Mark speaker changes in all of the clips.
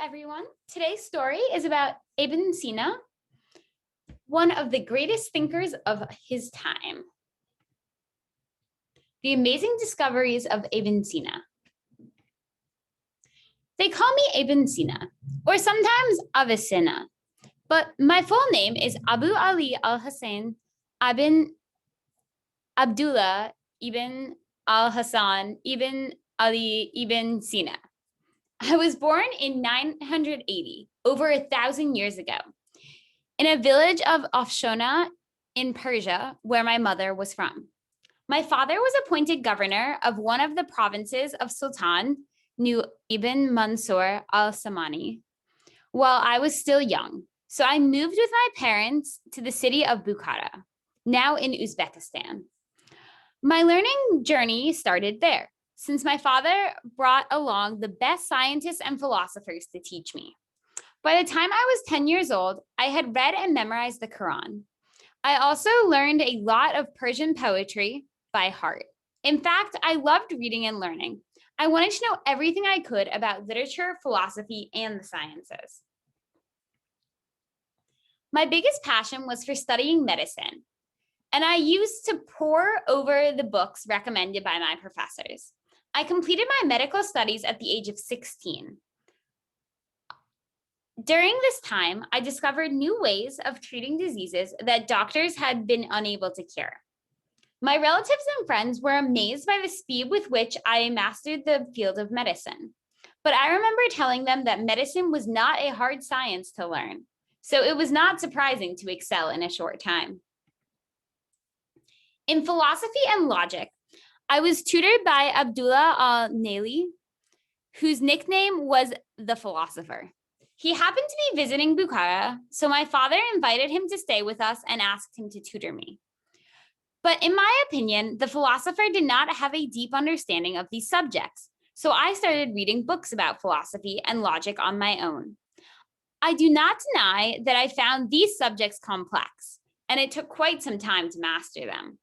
Speaker 1: everyone. Today's story is about Ibn Sina, one of the greatest thinkers of his time. The amazing discoveries of Ibn Sina. They call me Ibn Sina, or sometimes Avicenna, but my full name is Abu Ali al-Hussein ibn Abdullah ibn al-Hassan ibn Ali ibn Sina. I was born in 980, over 1,000 years ago, in a village of Afshona in Persia, where my mother was from. My father was appointed governor of one of the provinces of Sultan Ibn Mansur al-Samani while I was still young. So I moved with my parents to the city of Bukhara, now in Uzbekistan. My learning journey started there, since my father brought along the best scientists and philosophers to teach me. By the time I was 10 years old, I had read and memorized the Quran. I also learned a lot of Persian poetry by heart. In fact, I loved reading and learning. I wanted to know everything I could about literature, philosophy, and the sciences. My biggest passion was for studying medicine, and I used to pore over the books recommended by my professors. I completed my medical studies at the age of 16. During this time, I discovered new ways of treating diseases that doctors had been unable to cure. My relatives and friends were amazed by the speed with which I mastered the field of medicine. But I remember telling them that medicine was not a hard science to learn, so it was not surprising to excel in a short time. In philosophy and logic, I was tutored by Abdullah al-Naili, whose nickname was the philosopher. He happened to be visiting Bukhara, so my father invited him to stay with us and asked him to tutor me. But in my opinion, the philosopher did not have a deep understanding of these subjects, so I started reading books about philosophy and logic on my own. I do not deny that I found these subjects complex, and it took quite some time to master them.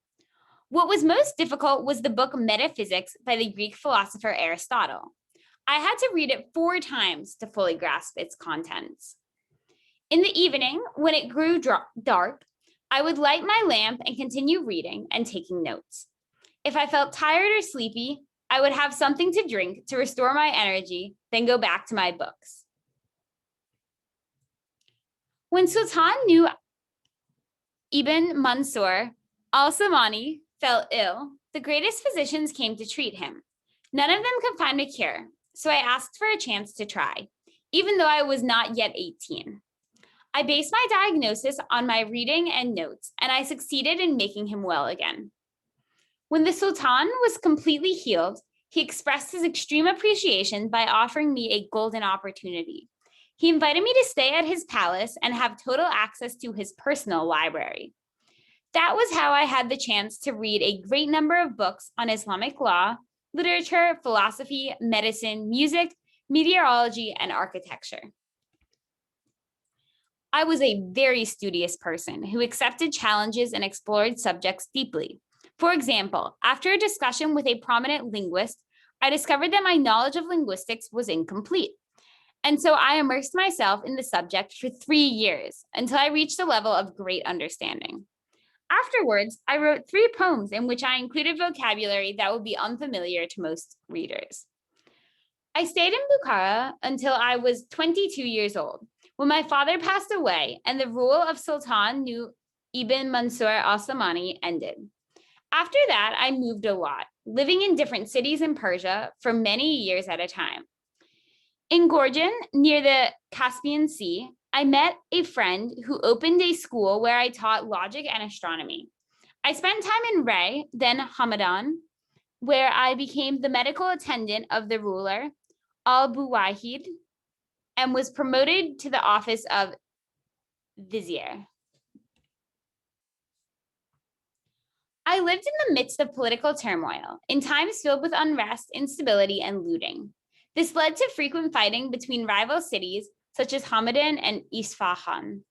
Speaker 1: What was most difficult was the book Metaphysics by the Greek philosopher Aristotle. I had to read it 4 times to fully grasp its contents. In the evening, when it grew dark, I would light my lamp and continue reading and taking notes. If I felt tired or sleepy, I would have something to drink to restore my energy, then go back to my books. When Sultan Ibn Mansur al-Samani fell ill, the greatest physicians came to treat him. None of them could find a cure, so I asked for a chance to try, even though I was not yet 18. I based my diagnosis on my reading and notes, and I succeeded in making him well again. When the Sultan was completely healed, he expressed his extreme appreciation by offering me a golden opportunity. He invited me to stay at his palace and have total access to his personal library. That was how I had the chance to read a great number of books on Islamic law, literature, philosophy, medicine, music, meteorology, and architecture. I was a very studious person who accepted challenges and explored subjects deeply. For example, after a discussion with a prominent linguist, I discovered that my knowledge of linguistics was incomplete. And so I immersed myself in the subject for 3 years until I reached a level of great understanding. Afterwards, I wrote 3 poems in which I included vocabulary that would be unfamiliar to most readers. I stayed in Bukhara until I was 22 years old, when my father passed away and the rule of Sultan Ibn Mansur al-Samani ended. After that, I moved a lot, living in different cities in Persia for many years at a time. In Gorjan, near the Caspian Sea, I met a friend who opened a school where I taught logic and astronomy. I spent time in Ray, then Hamadan, where I became the medical attendant of the ruler, Al-Buwahid, and was promoted to the office of vizier. I lived in the midst of political turmoil, in times filled with unrest, instability, and looting. This led to frequent fighting between rival cities, such as Hamadan and Isfahan.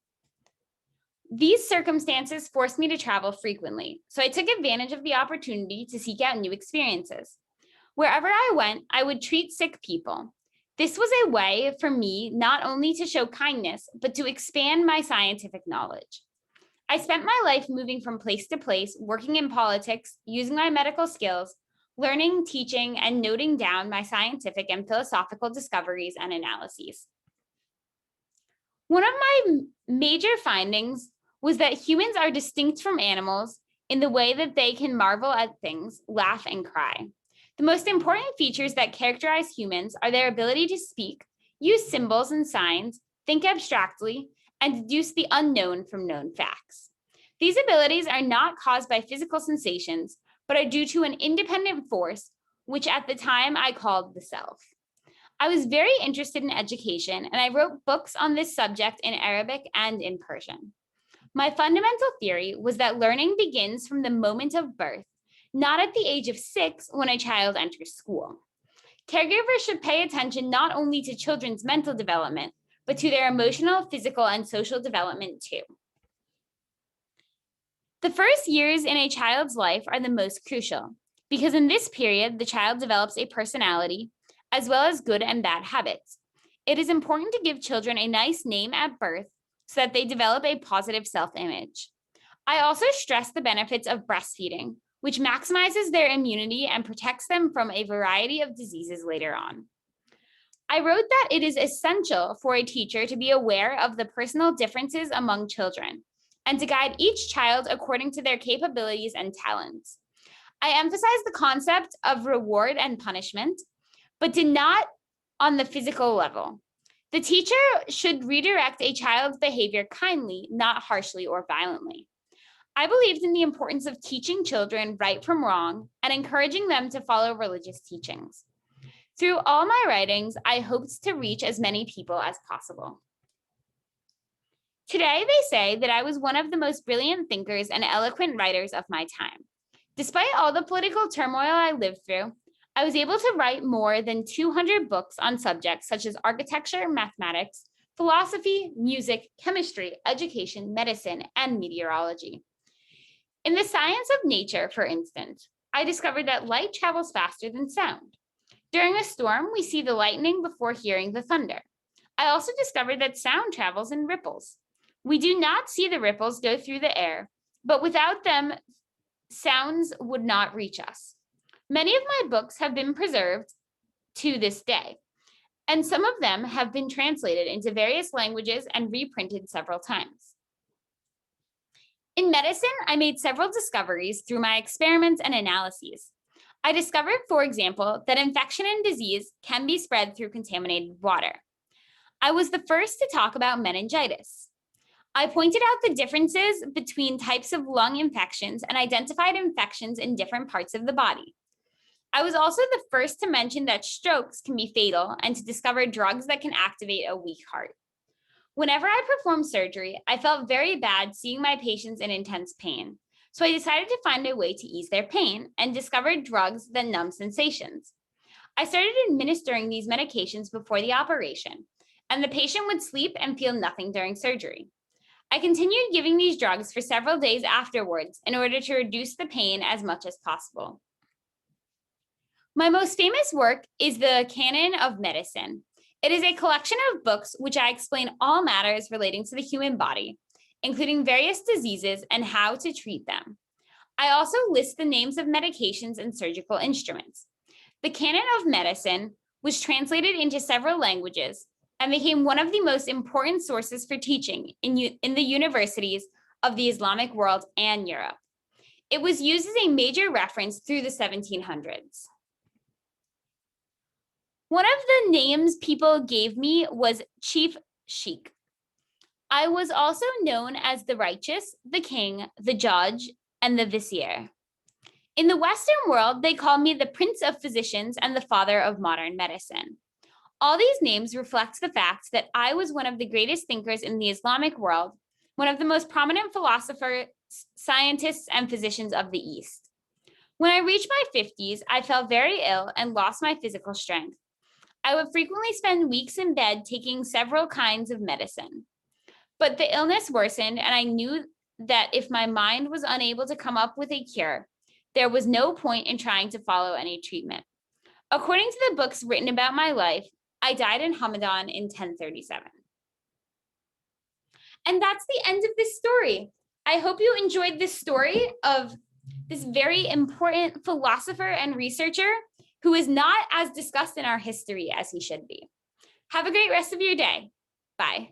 Speaker 1: These circumstances forced me to travel frequently, so I took advantage of the opportunity to seek out new experiences. Wherever I went, I would treat sick people. This was a way for me not only to show kindness, but to expand my scientific knowledge. I spent my life moving from place to place, working in politics, using my medical skills, learning, teaching, and noting down my scientific and philosophical discoveries and analyses. One of my major findings was that humans are distinct from animals in the way that they can marvel at things, laugh, and cry. The most important features that characterize humans are their ability to speak, use symbols and signs, think abstractly, and deduce the unknown from known facts. These abilities are not caused by physical sensations, but are due to an independent force, which at the time I called the self. I was very interested in education, and I wrote books on this subject in Arabic and in Persian. My fundamental theory was that learning begins from the moment of birth, not at the age of 6 when a child enters school. Caregivers should pay attention not only to children's mental development, but to their emotional, physical, and social development too. The first years in a child's life are the most crucial, because in this period, the child develops a personality, as well as good and bad habits. It is important to give children a nice name at birth so that they develop a positive self-image. I also stress the benefits of breastfeeding, which maximizes their immunity and protects them from a variety of diseases later on. I wrote that it is essential for a teacher to be aware of the personal differences among children and to guide each child according to their capabilities and talents. I emphasize the concept of reward and punishment, but did not on the physical level. The teacher should redirect a child's behavior kindly, not harshly or violently. I believed in the importance of teaching children right from wrong and encouraging them to follow religious teachings. Through all my writings, I hoped to reach as many people as possible. Today, they say that I was one of the most brilliant thinkers and eloquent writers of my time. Despite all the political turmoil I lived through, I was able to write more than 200 books on subjects such as architecture, mathematics, philosophy, music, chemistry, education, medicine, and meteorology. In the science of nature, for instance, I discovered that light travels faster than sound. During a storm, we see the lightning before hearing the thunder. I also discovered that sound travels in ripples. We do not see the ripples go through the air, but without them, sounds would not reach us. Many of my books have been preserved to this day, and some of them have been translated into various languages and reprinted several times. In medicine, I made several discoveries through my experiments and analyses. I discovered, for example, that infection and disease can be spread through contaminated water. I was the first to talk about meningitis. I pointed out the differences between types of lung infections and identified infections in different parts of the body. I was also the first to mention that strokes can be fatal and to discover drugs that can activate a weak heart. Whenever I performed surgery, I felt very bad seeing my patients in intense pain. So I decided to find a way to ease their pain and discovered drugs that numb sensations. I started administering these medications before the operation, and the patient would sleep and feel nothing during surgery. I continued giving these drugs for several days afterwards in order to reduce the pain as much as possible. My most famous work is the Canon of Medicine. It is a collection of books which I explain all matters relating to the human body, including various diseases and how to treat them. I also list the names of medications and surgical instruments. The Canon of Medicine was translated into several languages and became one of the most important sources for teaching in the universities of the Islamic world and Europe. It was used as a major reference through the 1700s. One of the names people gave me was Chief Sheikh. I was also known as the righteous, the king, the judge, and the vizier. In the Western world, they call me the prince of physicians and the father of modern medicine. All these names reflect the fact that I was one of the greatest thinkers in the Islamic world, one of the most prominent philosophers, scientists, and physicians of the East. When I reached my 50s, I felt very ill and lost my physical strength. I would frequently spend weeks in bed taking several kinds of medicine. But the illness worsened, and I knew that if my mind was unable to come up with a cure, there was no point in trying to follow any treatment. According to the books written about my life, I died in Hamadan in 1037. And that's the end of this story. I hope you enjoyed this story of this very important philosopher and researcher who is not as discussed in our history as he should be. Have a great rest of your day. Bye.